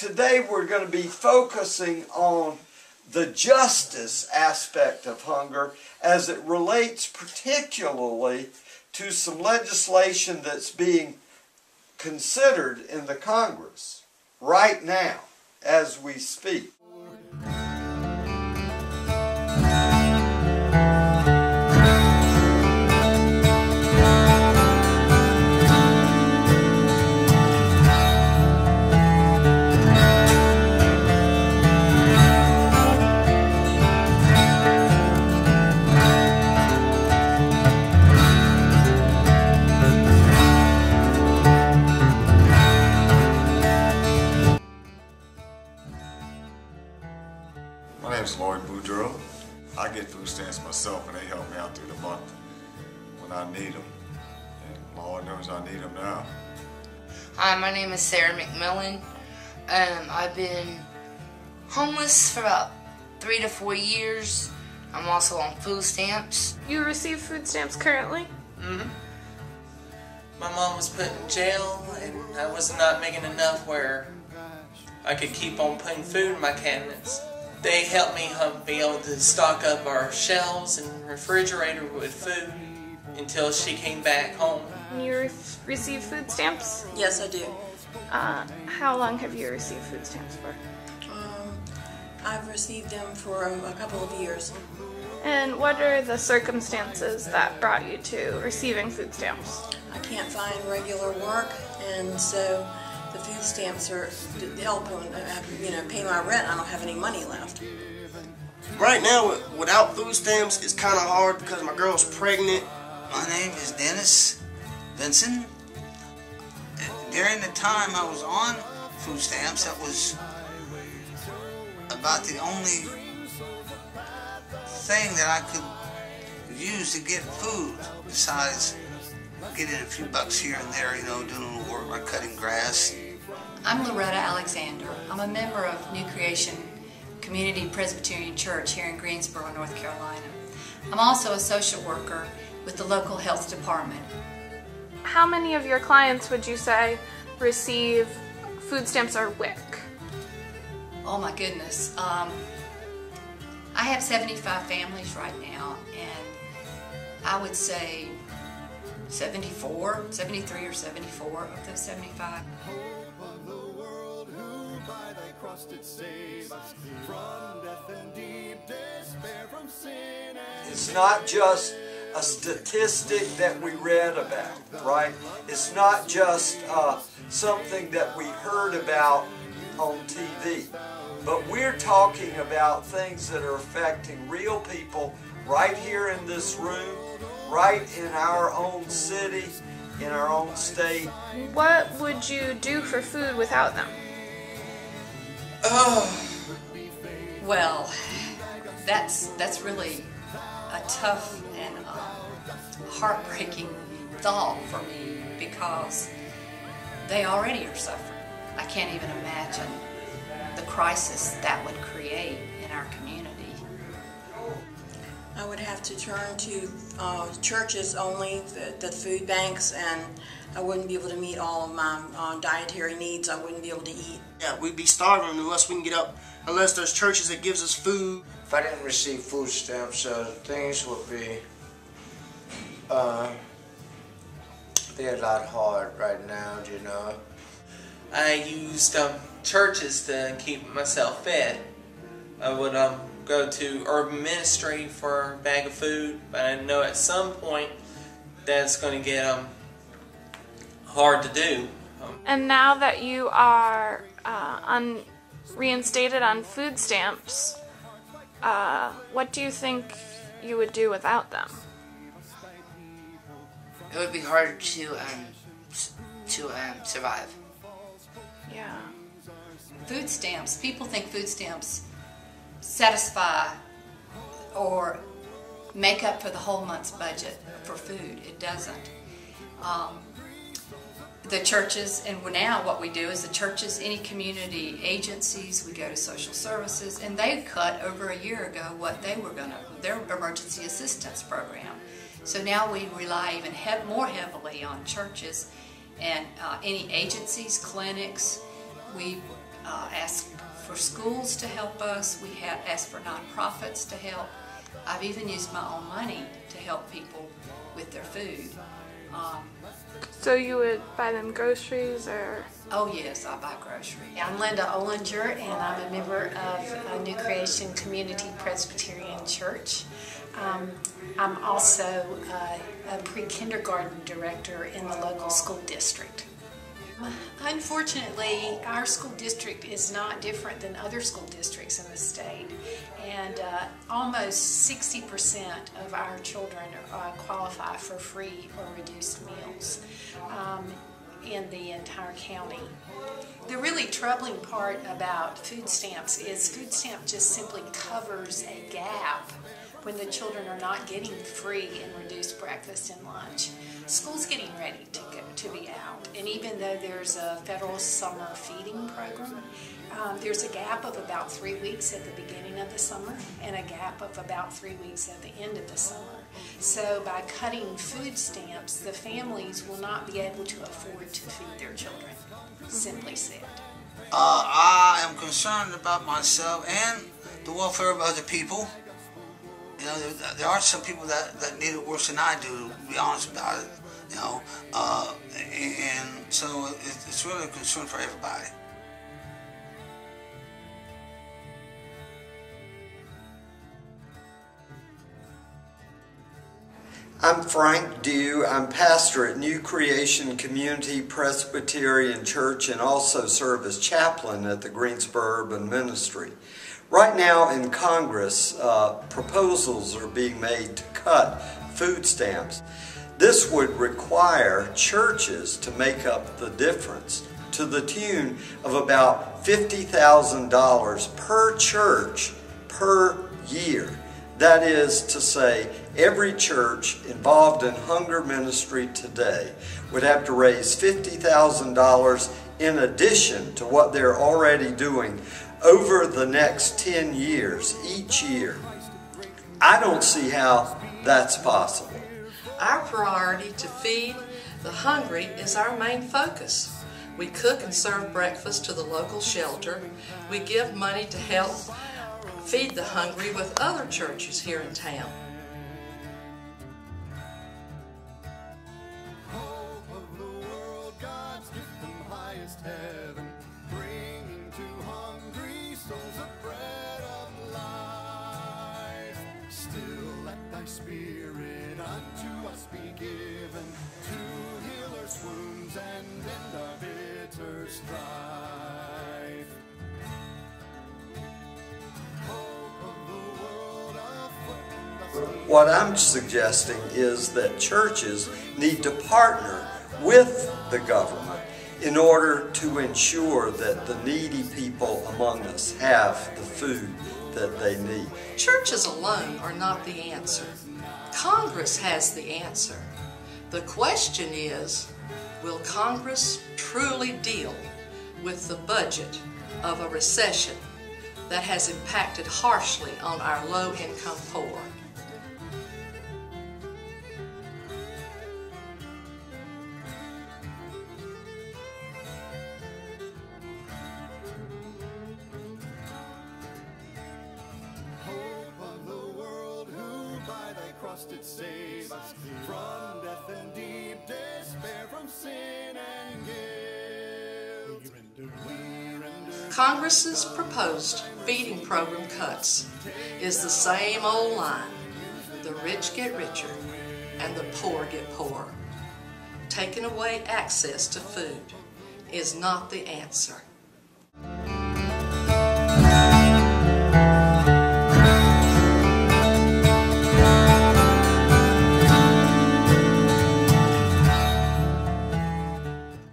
today we're going to be focusing on the justice aspect of hunger as it relates particularly to some legislation that's being considered in the Congress right now as we speak. My name is I get food stamps myself, and they help me out through the month when I need them. And Lord knows I need them now. Hi, my name is Sarah McMillan. I've been homeless for about 3 to 4 years. I'm also on food stamps. You receive food stamps currently? Mm-hmm. My mom was put in jail, and I was not making enough where I could keep on putting food in my cabinets. They helped me be able to stock up our shelves and refrigerator with food until she came back home. You receive food stamps? Yes, I do. How long have you received food stamps for? I've received them for a couple of years. And what are the circumstances that brought you to receiving food stamps? I can't find regular work, and so the food stamps are helping, pay my rent. I don't have any money left. Right now, without food stamps, it's kind of hard because my girl's pregnant. My name is Dennis Vinson. During the time I was on food stamps, that was about the only thing that I could use to get food, besides getting a few bucks here and there, doing a little work like cutting grass. I'm Loretta Alexander. I'm a member of New Creation Community Presbyterian Church here in Greensboro, North Carolina. I'm also a social worker with the local health department. How many of your clients would you say receive food stamps or WIC? Oh my goodness. I have 75 families right now, and I would say 73 or 74 of those 75. It's not just a statistic that we read about, right? It's not just something that we heard about on TV. But we're talking about things that are affecting real people right here in this room, right in our own city, in our own state. What would you do for food without them? Oh. Well, that's really a tough and heartbreaking thought for me, because they already are suffering. I can't even imagine the crisis that would create in our community. I would have to turn to churches only, the food banks, and I wouldn't be able to meet all of my dietary needs. I wouldn't be able to eat. Yeah, we'd be starving unless we can get up, unless there's churches that gives us food. If I didn't receive food stamps, things would be a lot hard right now, I used churches to keep myself fed. I would go to urban ministry for a bag of food, but I know at some point that's going to get hard to do. And now that you are reinstated on food stamps, what do you think you would do without them? It would be hard to survive. Yeah. Food stamps, people think food stamps satisfy or make up for the whole month's budget for food. It doesn't. The churches, and now what we do is the churches, any community agencies, we go to social services, and they cut over a year ago what they were going to, their emergency assistance program. So now we rely even more heavily on churches and any agencies, clinics. We asked for schools to help us. We have asked for nonprofits to help. I've even used my own money to help people with their food. So you would buy them groceries, or? Oh yes, I buy groceries. I'm Linda Olinger, and I'm a member of New Creation Community Presbyterian Church. I'm also a pre-kindergarten director in the local school district. Unfortunately, our school district is not different than other school districts in the state, and almost 60% of our children qualify for free or reduced meals in the entire county. The really troubling part about food stamps is food stamp just simply covers a gap when the children are not getting free and reduced breakfast and lunch. School's getting ready to be out, and even though there's a federal summer feeding program, there's a gap of about 3 weeks at the beginning of the summer and a gap of about 3 weeks at the end of the summer. So by cutting food stamps, the families will not be able to afford to feed their children, simply said. I am concerned about myself and the welfare of other people. You know, there are some people that need it worse than I do, to be honest about it, you know, and so it's really a concern for everybody. I'm Frank Dew. I'm pastor at New Creation Community Presbyterian Church and also serve as chaplain at the Greensboro Urban Ministry. Right now in Congress, proposals are being made to cut food stamps. This would require churches to make up the difference to the tune of about $50,000 per church per year. That is to say, every church involved in hunger ministry today would have to raise $50,000 in addition to what they're already doing over the next 10 years, each year. I don't see how that's possible. Our priority to feed the hungry is our main focus. We cook and serve breakfast to the local shelter. We give money to help feed the hungry with other churches here in town. Spirit unto us be given to heal our wounds and end our bitter strife. Hope of the world afoot. What I'm suggesting is that churches need to partner with the government in order to ensure that the needy people among us have the food that they need. Churches alone are not the answer. Congress has the answer. The question is, will Congress truly deal with the budget of a recession that has impacted harshly on our low-income poor? It saves us from death and deep despair, from sin and guilt. Congress's proposed feeding program cuts is the same old line: the rich get richer and the poor get poorer. Taking away access to food is not the answer.